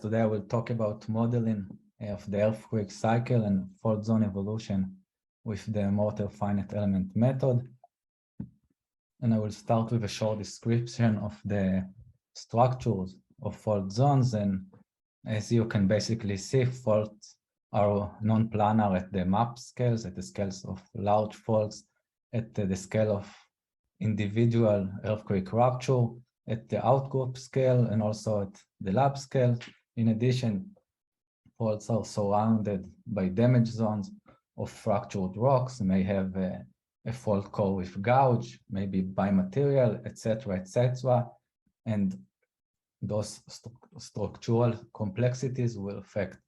today I will talk about modeling of the earthquake cycle and fault zone evolution with the Mortar finite element method. And I will start with a short description of the structures of fault zones. And as you can basically see, faults are non-planar at the map scales, at the scales of large faults, at the scale of individual earthquake rupture, at the outgroup scale, and also at the lab scale. In addition, faults are surrounded by damage zones of fractured rocks, may have a fault core with gouge, maybe bimaterial, etc., etc. And those structural complexities will affect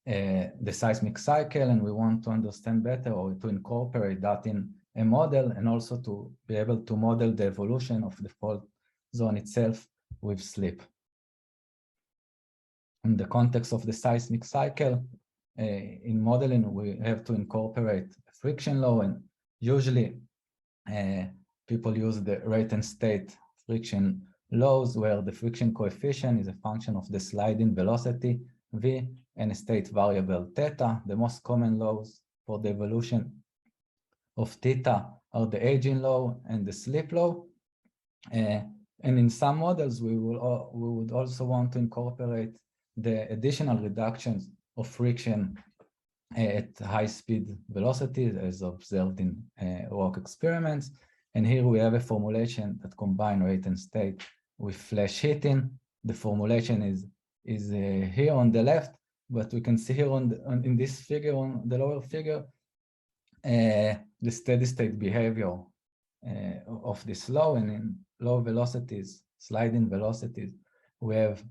the seismic cycle, and we want to understand better or to incorporate that in a model, and also to be able to model the evolution of the fault zone itself with slip. In the context of the seismic cycle, in modeling, we have to incorporate friction law, and usually people use the rate and state friction laws, where the friction coefficient is a function of the sliding velocity v and a state variable theta. The most common laws for the evolution of theta are the aging law and the slip law. And in some models, we would also want to incorporate the additional reductions of friction at high-speed velocities, as observed in rock experiments. And here we have a formulation that combines rate and state with flash heating. The formulation is here on the left, but we can see here in this figure, on the lower figure, the steady state behavior of this law. And in low velocities, sliding velocities, we have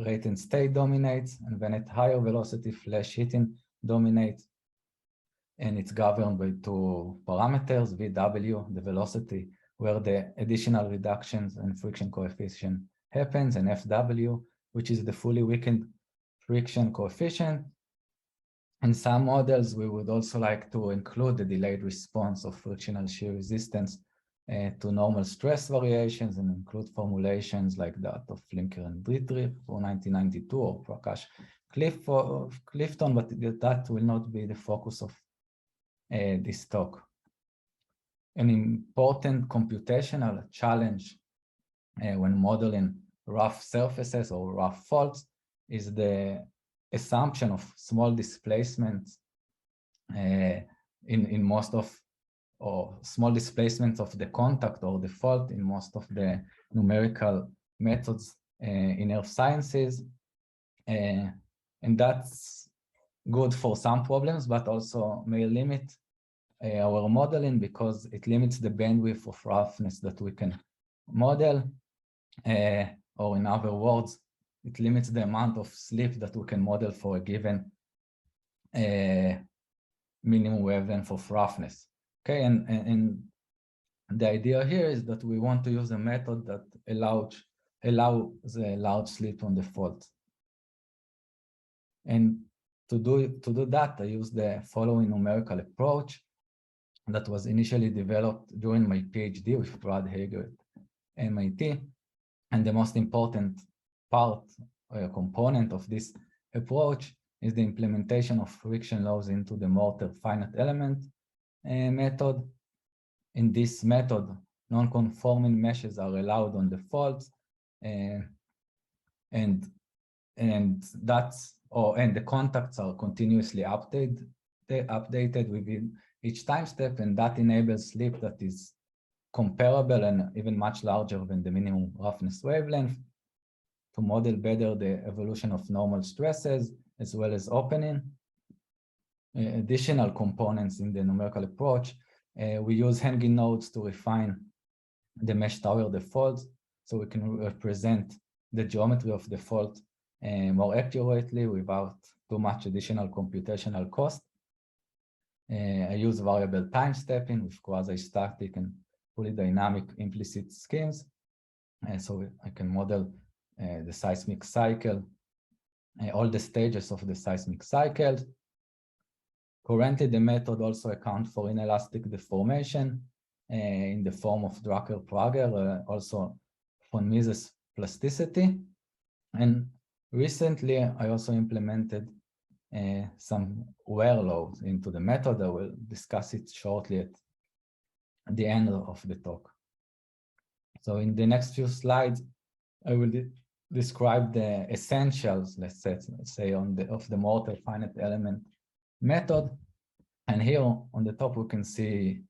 rate and state dominates, and then at higher velocity, flash heating dominates. And it's governed by two parameters, VW, the velocity, where the additional reductions and friction coefficient happens, and FW, which is the fully weakened friction coefficient. In some models, we would also like to include the delayed response of frictional shear resistance to normal stress variations, and include formulations like that of Flinker and Dietrich for 1992, or Prakash Clifton, but that will not be the focus of this talk. An important computational challenge when modeling rough surfaces or rough faults is the assumption of small displacements in most of, or small displacements of the contact or the fault in most of the numerical methods in earth sciences. And that's good for some problems, but also may limit our modeling, because it limits the bandwidth of roughness that we can model, or in other words, it limits the amount of slip that we can model for a given minimum wavelength of roughness. Okay, and the idea here is that we want to use a method that allows a large slip on the fault. And to do that, I use the following numerical approach that was initially developed during my PhD with Brad Hager at MIT. And the most important part or component of this approach is the implementation of friction laws into the Mortar finite element method. In this method, non-conforming meshes are allowed on the faults, and the contacts are continuously updated within each time step, and that enables slip that is comparable and even much larger than the minimum roughness wavelength, to model better the evolution of normal stresses as well as opening. Additional components in the numerical approach, we use hanging nodes to refine the mesh tower defaults, so we can represent the geometry of the fault more accurately without too much additional computational cost. I use variable time stepping with quasi-static and fully dynamic implicit schemes, so I can model the seismic cycle, all the stages of the seismic cycle. Currently, the method also accounts for inelastic deformation in the form of Drucker Prager, also von Mises plasticity. And Recently, I also implemented some wear laws into the method. I will discuss it shortly at the end of the talk. So in the next few slides, I will describe the essentials, let's say of the Mortar finite element method. And here on the top, we can see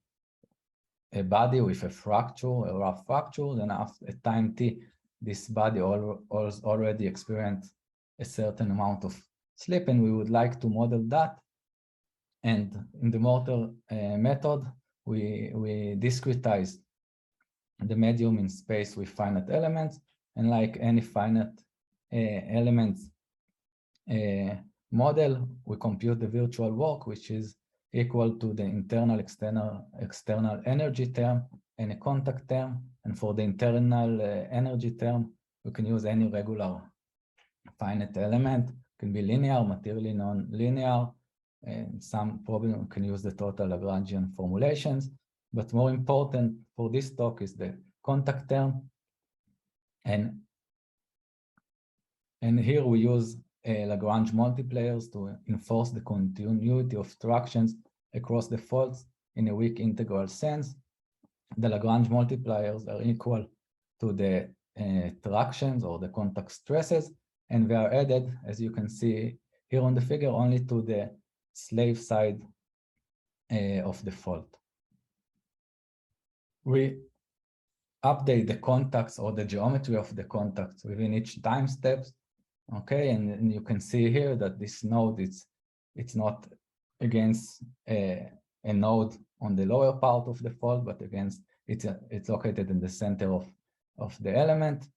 a body with a fracture, a rough fracture. Then after a time t, this body already experienced a certain amount of slip, and we would like to model that. And in the Mortar method, we discretize the medium in space with finite elements, and like any finite elements model, we compute the virtual work, which is equal to the internal external energy term and a contact term. And for the internal energy term, we can use any regular finite element. It can be linear, materially non-linear. And some problem can use the total Lagrangian formulations. But more important for this talk is the contact term. And here we use Lagrange multipliers to enforce the continuity of tractions across the faults in a weak integral sense. The Lagrange multipliers are equal to the tractions or the contact stresses, and they are added, as you can see here on the figure, only to the slave side of the fault. We update the contacts or the geometry of the contacts within each time steps. Okay, and you can see here that this node it's not against a node on the lower part of the fault, but against it's located in the center of the element.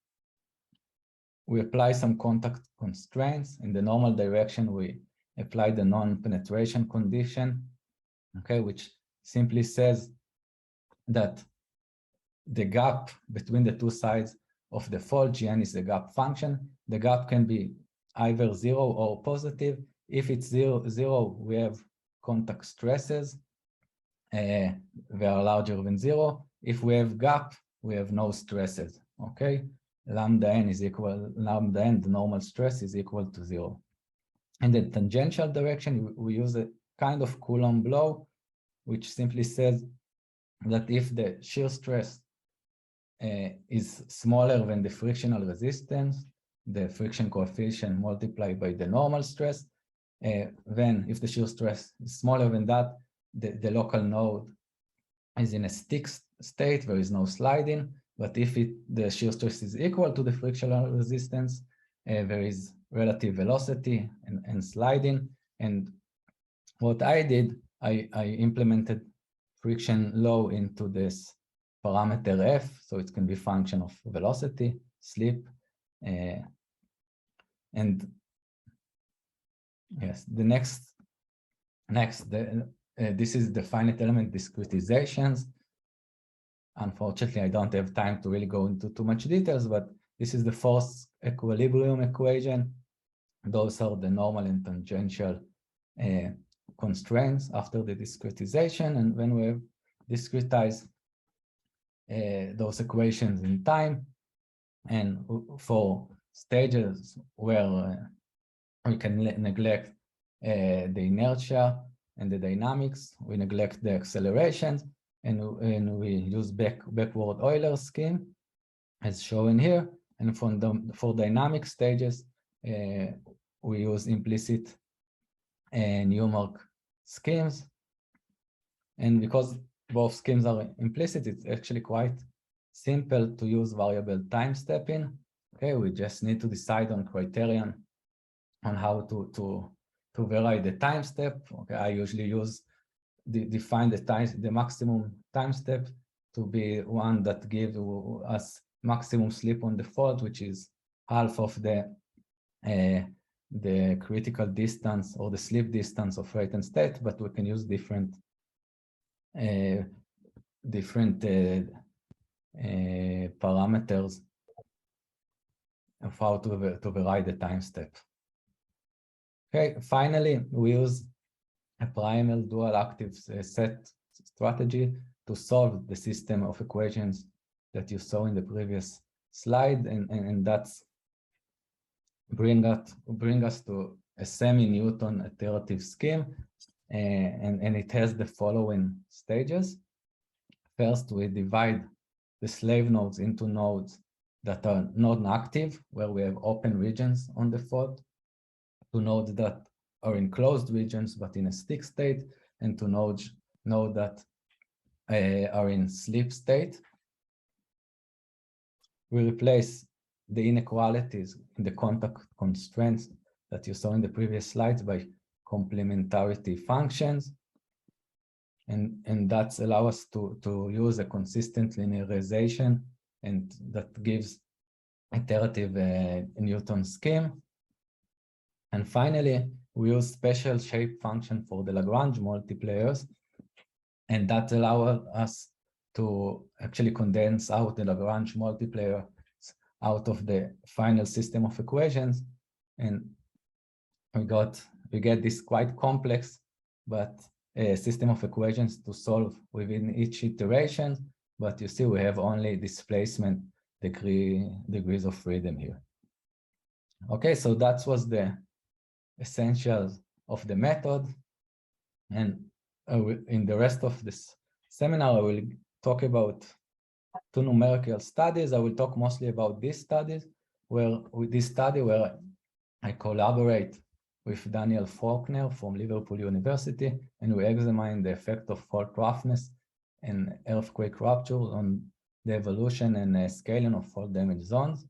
We apply some contact constraints. In the normal direction, we apply the non-penetration condition, okay, which simply says that the gap between the two sides of the fault, Gn is the gap function. The gap can be either 0 or positive. If it's 0, we have contact stresses. They are larger than 0. If we have gap, we have no stresses. Okay, lambda n, the normal stress is equal to 0. In the tangential direction, we use a kind of Coulomb law, which simply says that if the shear stress is smaller than the frictional resistance, the friction coefficient multiplied by the normal stress, then if the shear stress is smaller than that, the local node is in a stick state, there is no sliding. But if the shear stress is equal to the frictional resistance, there is relative velocity and sliding. And what I did, I implemented friction law into this parameter f, so it can be function of velocity, slip, and yes, the next, this is the finite element discretizations. Unfortunately, I don't have time to really go into too much details, but this is the force equilibrium equation. Those are the normal and tangential constraints after the discretization. And when we have discretized those equations in time, and for stages where we can neglect the inertia and the dynamics, we neglect the accelerations, and we use backward Euler scheme as shown here. And for dynamic stages, we use implicit numerical schemes. And because both schemes are implicit, it's actually quite simple to use variable time stepping. Okay, we just need to decide on criterion on how to vary the time step. Okay, I usually define the maximum time step to be one that gives us maximum slip on the fault, which is half of the critical distance or the slip distance of rate and state, but we can use different parameters of how to vary the time step. Okay, finally, we use a primal dual active set strategy to solve the system of equations that you saw in the previous slide, and that's bring us to a semi-Newton iterative scheme, and it has the following stages. First, we divide the slave nodes into nodes that are non-active, where we have open regions on the fault, to nodes that are in closed regions but in a stick state, and to nodes that are in sleep state. We replace the inequalities in the contact constraints that you saw in the previous slides by complementarity functions. And that's allow us to use a consistent linearization, and that gives iterative Newton scheme. And finally, we use special shape function for the Lagrange multipliers, and that allows us to actually condense out the Lagrange multiplier out of the final system of equations. And we get this quite complex, but a system of equations to solve within each iteration. But you see, we have only displacement degrees of freedom here. Okay, so that was the essentials of the method. And in the rest of this seminar, I will talk about two numerical studies. I will talk mostly about these studies, where I collaborate with Daniel Faulkner from Liverpool University, and we examine the effect of fault roughness and earthquake rupture on the evolution and scaling of fault damage zones.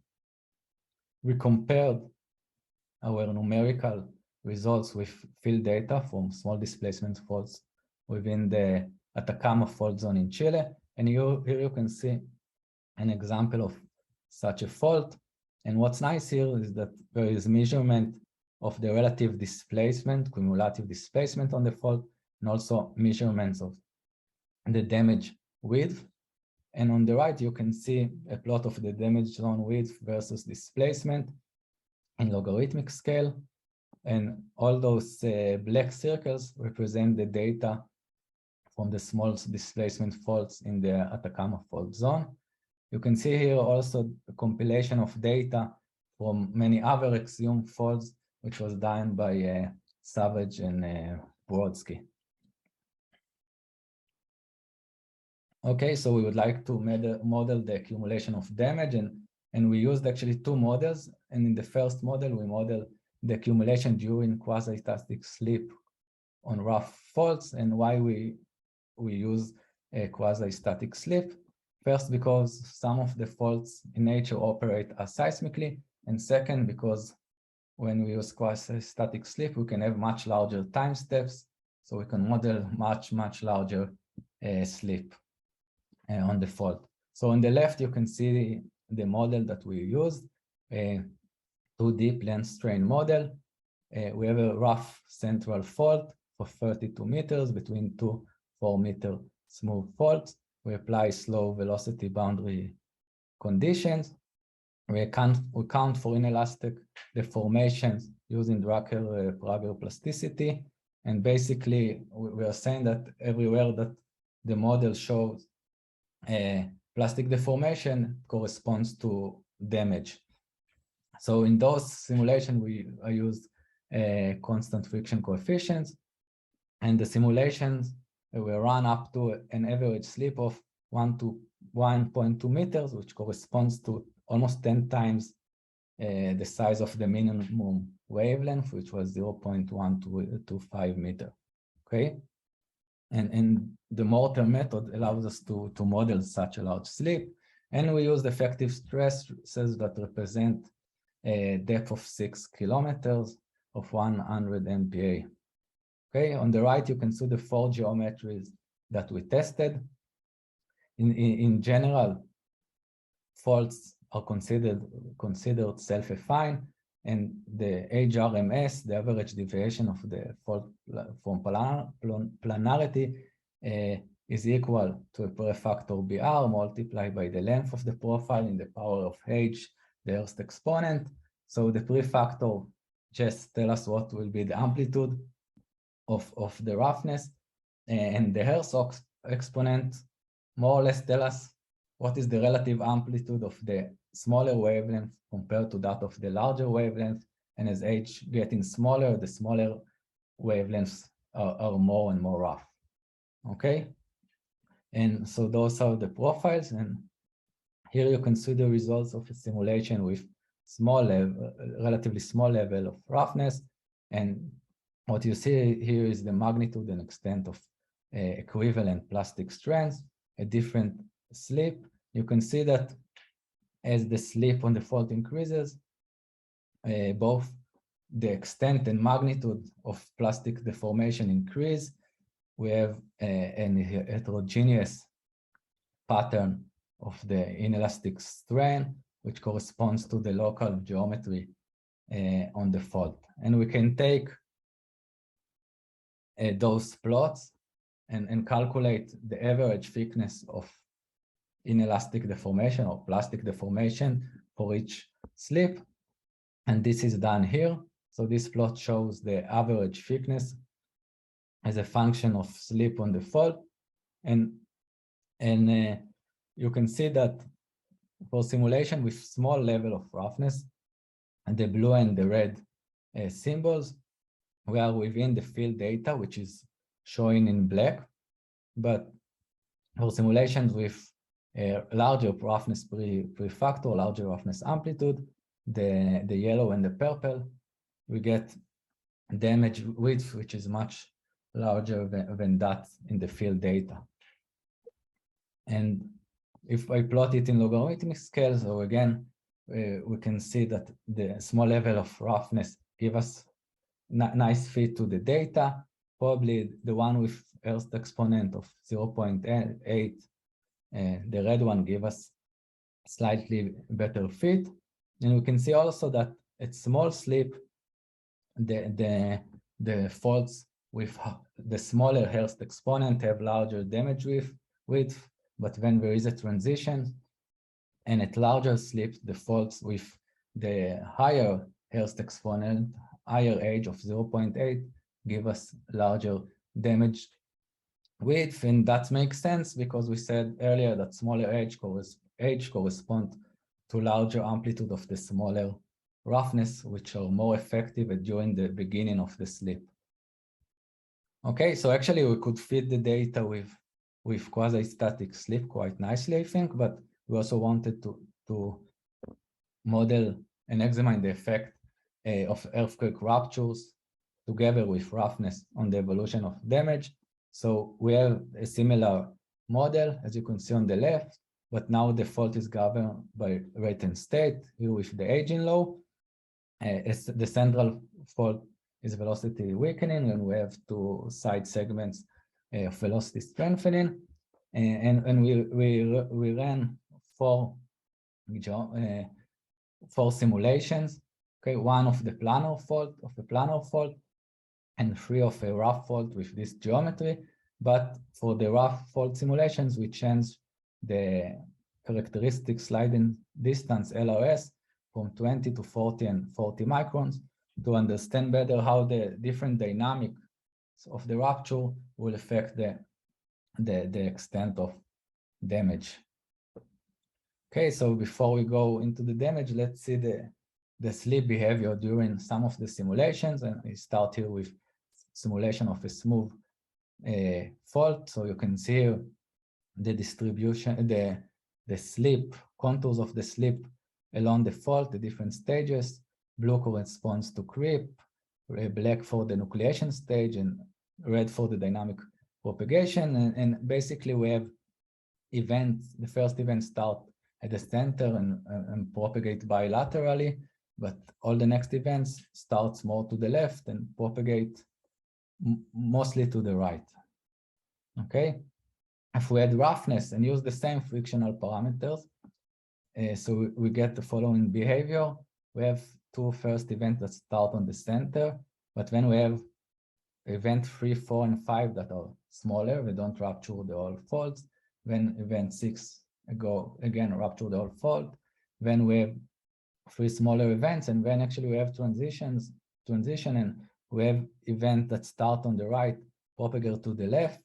We compared our numerical results with field data from small displacement faults within the Atacama fault zone in Chile. And here you can see an example of such a fault. And what's nice here is that there is measurement of the relative displacement, cumulative displacement on the fault, and also measurements of the damage width. And on the right, you can see a plot of the damage zone width versus displacement in logarithmic scale. And all those black circles represent the data from the small displacement faults in the Atacama fault zone. You can see here also a compilation of data from many other exhumed faults, which was done by Savage and Brodsky. Okay, so we would like to model the accumulation of damage, and we used actually two models. And in the first model, we model the accumulation during quasi-static sleep on rough faults. And why we use a quasi-static sleep? First, because some of the faults in nature operate aseismically, and second, because when we use quasi-static sleep, we can have much larger time steps, so we can model much larger sleep on the fault. So on the left, you can see the model that we used, a 2D plane strain model. We have a rough central fault for 32 meters between two 4-meter smooth faults. We apply slow velocity boundary conditions. We count for inelastic deformations using Drucker Prager plasticity. And basically, we are saying that everywhere that the model shows plastic deformation corresponds to damage. So in those simulations, I used constant friction coefficients, and the simulations will run up to an average slip of 1 to 1.2 meters, which corresponds to almost 10 times the size of the minimum wavelength, which was 0.125 meter. Okay, and the Mortar method allows us to model such a large slip, and we use effective stresses that represent a depth of 6 kilometers of 100 MPa. Okay, on the right, you can see the 4 geometries that we tested. In general, faults are considered self-affine, and the HRMS, the average deviation of the fault from planarity, is equal to a prefactor BR multiplied by the length of the profile in the power of H, the Hurst exponent. So the prefactor just tell us what will be the amplitude of the roughness, and the Hurst exponent more or less tell us what is the relative amplitude of the smaller wavelength compared to that of the larger wavelength. and as age getting smaller, the smaller wavelengths are more and more rough. Okay, and so those are the profiles, and here you can see the results of a simulation with relatively small level of roughness, and what you see here is the magnitude and extent of equivalent plastic strands at different slip. You can see that as the slip on the fault increases, both the extent and magnitude of plastic deformation increase. We have an heterogeneous pattern of the inelastic strain, which corresponds to the local geometry on the fault. And we can take those plots and calculate the average thickness of inelastic deformation or plastic deformation for each slip. And this is done here. So this plot shows the average thickness as a function of slip on the fault. And you can see that for simulation with small level of roughness, and the blue and the red symbols, we are within the field data, which is showing in black. But for simulations with larger roughness prefactor, larger roughness amplitude, the yellow and the purple, we get damage width, which is much larger than that in the field data. And if I plot it in logarithmic scale, so again, we can see that the small level of roughness give us nice fit to the data. Probably the one with Earth exponent of 0.8, the red one give us slightly better fit. And we can see also that at small slip, the faults with the smaller Earth exponent have larger damage width, but when there is a transition, and at larger slips, the faults with the higher Earth exponent, higher age of 0.8, give us larger damage width. And that makes sense because we said earlier that smaller age correspond to larger amplitude of the smaller roughness, which are more effective during the beginning of the slip. Okay, so actually we could fit the data with quasi-static slip quite nicely, I think, but we also wanted to model and examine the effect of earthquake ruptures together with roughness on the evolution of damage. So we have a similar model, as you can see on the left, but now the fault is governed by rate and state, here with the aging law. The central fault is velocity weakening, and we have two side segments of velocity strengthening. And we ran four simulations. Okay, one of the planar fault, and three of a rough fault with this geometry. But for the rough fault simulations, we changed the characteristic sliding distance LRS from 20 to 40 and 40 microns to understand better how the different dynamics of the rupture will affect the extent of damage. Okay, so before we go into the damage, let's see the slip behavior during some of the simulations. And we start here with simulation of a smooth fault. So you can see here the distribution, the slip, contours of the slip along the fault, the different stages. Blue corresponds to creep, black for the nucleation stage, and red for the dynamic propagation. And basically we have events. The first event start at the center and propagate bilaterally, but all the next events starts more to the left and propagate mostly to the right. Okay, if we add roughness and use the same frictional parameters, so we get the following behavior. We have two first events that start on the center, but when we have event 3, 4, and 5 that are smaller, we don't rupture the whole fault. When event 6 go again rupture the whole fault. When we have 3 smaller events, and when actually we have transition, and we have event that start on the right, propagate to the left,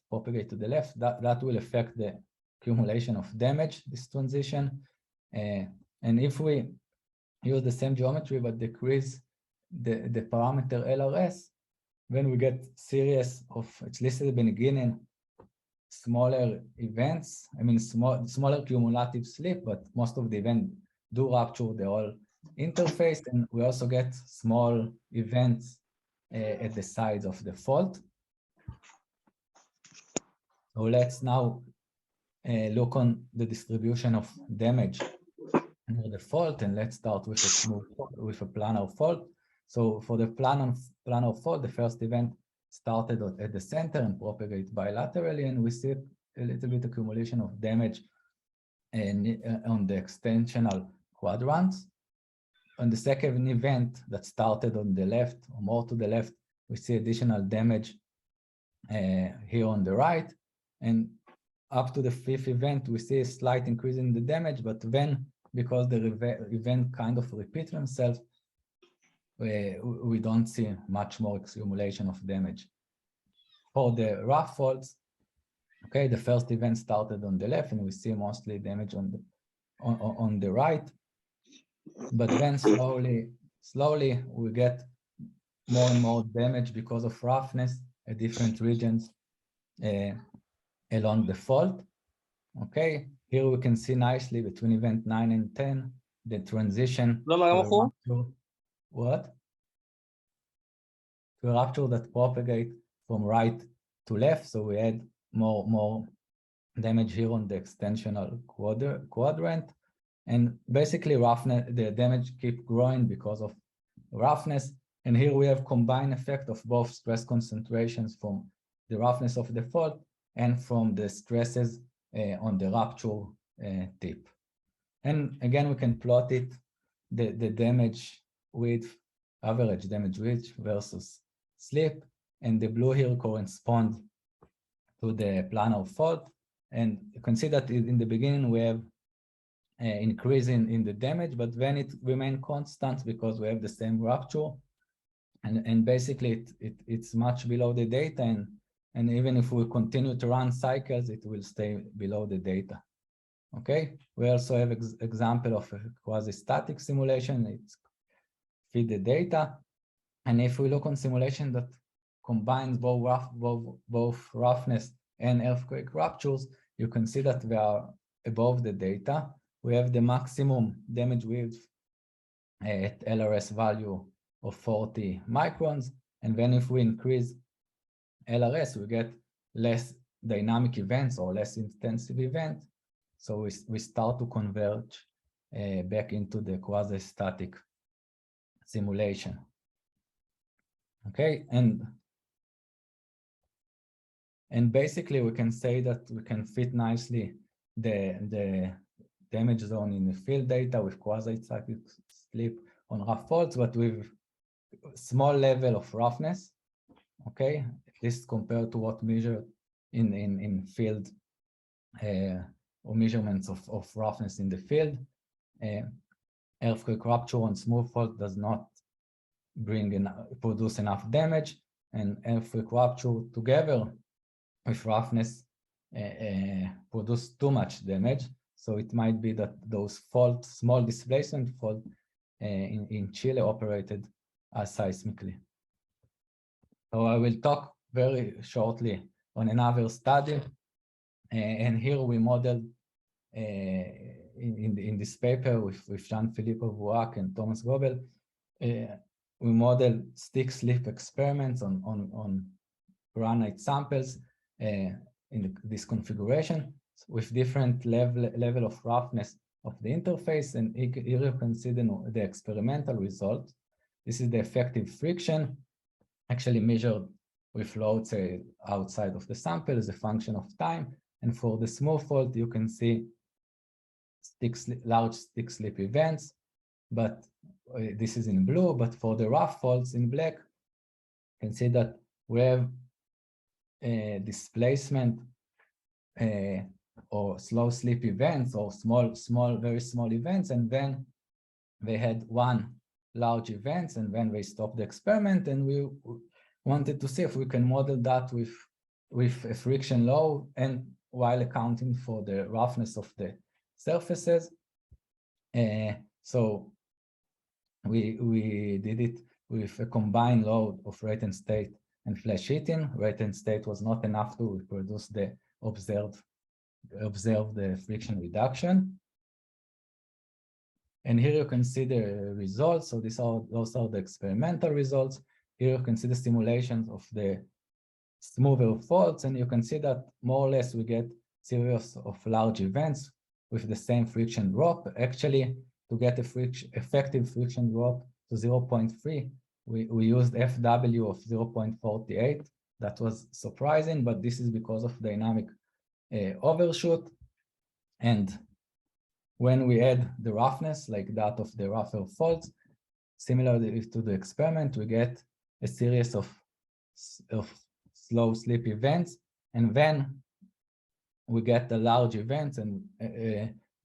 that will affect the accumulation of damage, this transition. And if we use the same geometry but decrease the parameter LRS, when we get series of, it's listed at the beginning, smaller events, I mean smaller cumulative slip, but most of the events do rupture the whole interface, and we also get small events at the sides of the fault. So let's now look on the distribution of damage near the fault, and let's start with a smooth with a planar fault. So for the planar fault, the first event started at the center and propagate bilaterally, and we see a little bit accumulation of damage on the extensional quadrants. On the second event that started on the left, or more to the left, we see additional damage here on the right, and up to the fifth event, we see a slight increase in the damage, but then because the event kind of repeats themselves, we don't see much more accumulation of damage. For the rough faults, okay, the first event started on the left, and we see mostly damage on the right, but then slowly we get more and more damage because of roughness at different regions along the fault. Okay, here we can see nicely between event 9 and 10 the transition to a rupture. What? To a rupture that propagate from right to left, so we add more damage here on the extensional quadrant, and basically roughness, the damage keep growing because of roughness. And here we have combined effect of both stress concentrations from the roughness of the fault and from the stresses on the rupture tip. And again, we can plot it, the damage width, average damage width versus slip, and the blue here corresponds to the planar fault. And you can see that in the beginning we have increase in the damage, but then it remains constant because we have the same rupture. And basically it's much below the data, and even if we continue to run cycles, it will stay below the data. Okay, we also have example of a quasi-static simulation. It's feed the data, and if we look on simulation that combines both roughness and earthquake ruptures, you can see that we are above the data. We have the maximum damage width at LRS value of 40 microns, and then if we increase LRS, we get less dynamic events or less intensive events. So we start to converge back into the quasi-static simulation. Okay, and basically we can say that we can fit nicely the damage zone in the field data with quasi-static slip on rough faults, but with small level of roughness. Okay, this compared to what measured in field or measurements of roughness in the field. Earthquake rupture on smooth fault does not produce enough damage, and earthquake rupture together with roughness produce too much damage. So it might be that those faults, small displacement fault in Chile operated seismically. So I will talk very shortly on another study, and here we modeled in this paper with Jean-Philippe Vouac and Thomas Gobel, we modeled stick slip experiments on granite samples in this configuration with different level of roughness of the interface, and here you can see the experimental result. This is the effective friction, actually measured with loads outside of the sample as a function of time. And for the smooth fault, you can see large stick slip events, but this is in blue. But for the rough faults in black, you can see that we have displacement or slow slip events or very small events, and then they had one large event, and then they stopped the experiment, and we wanted to see if we can model that with a friction low and while accounting for the roughness of the surfaces. So we did it with a combined load of rate and state and flash heating. Rate and state was not enough to reproduce the observed the friction reduction. And here you can see the results. So those are the experimental results. Here you can see the simulations of the smoother faults, and you can see that more or less we get series of large events with the same friction drop. Actually, to get a effective friction drop to 0.3, we used FW of 0.48. That was surprising, but this is because of dynamic overshoot. And when we add the roughness, like that of the rougher faults, similarly to the experiment, we get a series of slow slip events, and then we get the large events, and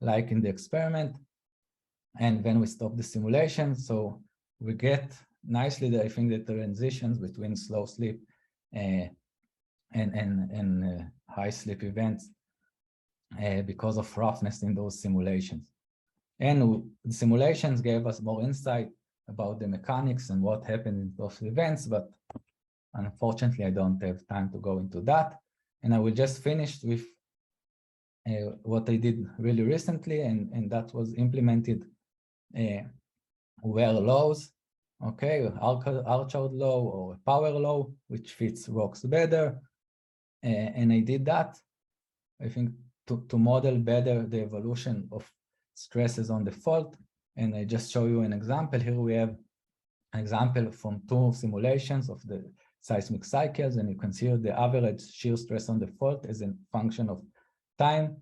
like in the experiment, and then we stop the simulation. So we get nicely, I think, the transitions between slow slip and high slip events because of roughness in those simulations. And the simulations gave us more insight about the mechanics and what happened in those events, but unfortunately, I don't have time to go into that. And I will just finish with what I did really recently, and that was implemented wear laws, okay, Archard law or power law, which fits rocks better. And I did that, I think, to model better the evolution of stresses on the fault. And I just show you an example. Here we have an example from 2 simulations of the seismic cycles, and you can see the average shear stress on the fault as a function of time.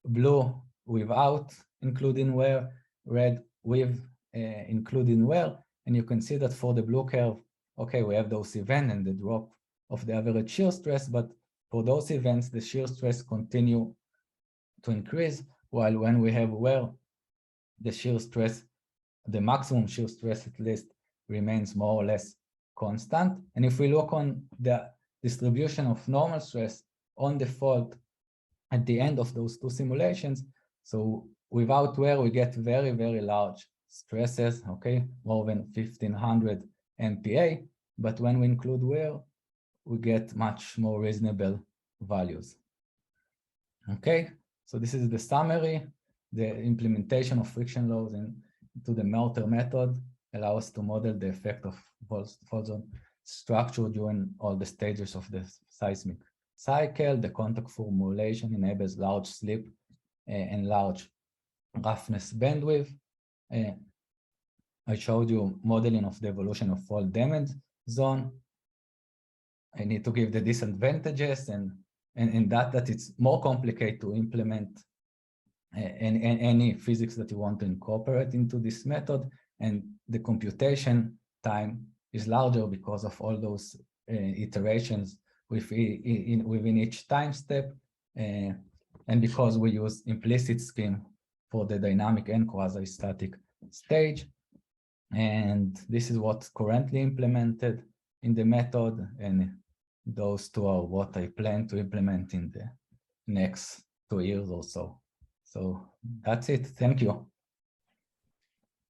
Blue without including wear, red with including wear. And you can see that for the blue curve, okay, we have those events and the drop of the average shear stress, but for those events, the shear stress continue to increase, while when we have wear, the shear stress, the maximum shear stress at least, remains more or less constant. And if we look on the distribution of normal stress on the fault at the end of those 2 simulations, so without wear, we get very, very large stresses, okay, more than 1500 MPa. But when we include wear, we get much more reasonable values. Okay, so this is the summary. The implementation of friction laws into the Mortar method allows us to model the effect of fault zone structure during all the stages of the seismic cycle. The contact formulation enables large slip and large roughness bandwidth. I showed you modeling of the evolution of fault damage zone. I need to give the disadvantages and that it's more complicated to implement any physics that you want to incorporate into this method, and the computation time is larger because of all those iterations within each time step, and because we use implicit scheme for the dynamic and quasi-static stage. And this is what's currently implemented in the method, and those 2 are what I plan to implement in the next 2 years or so. So that's it. Thank you.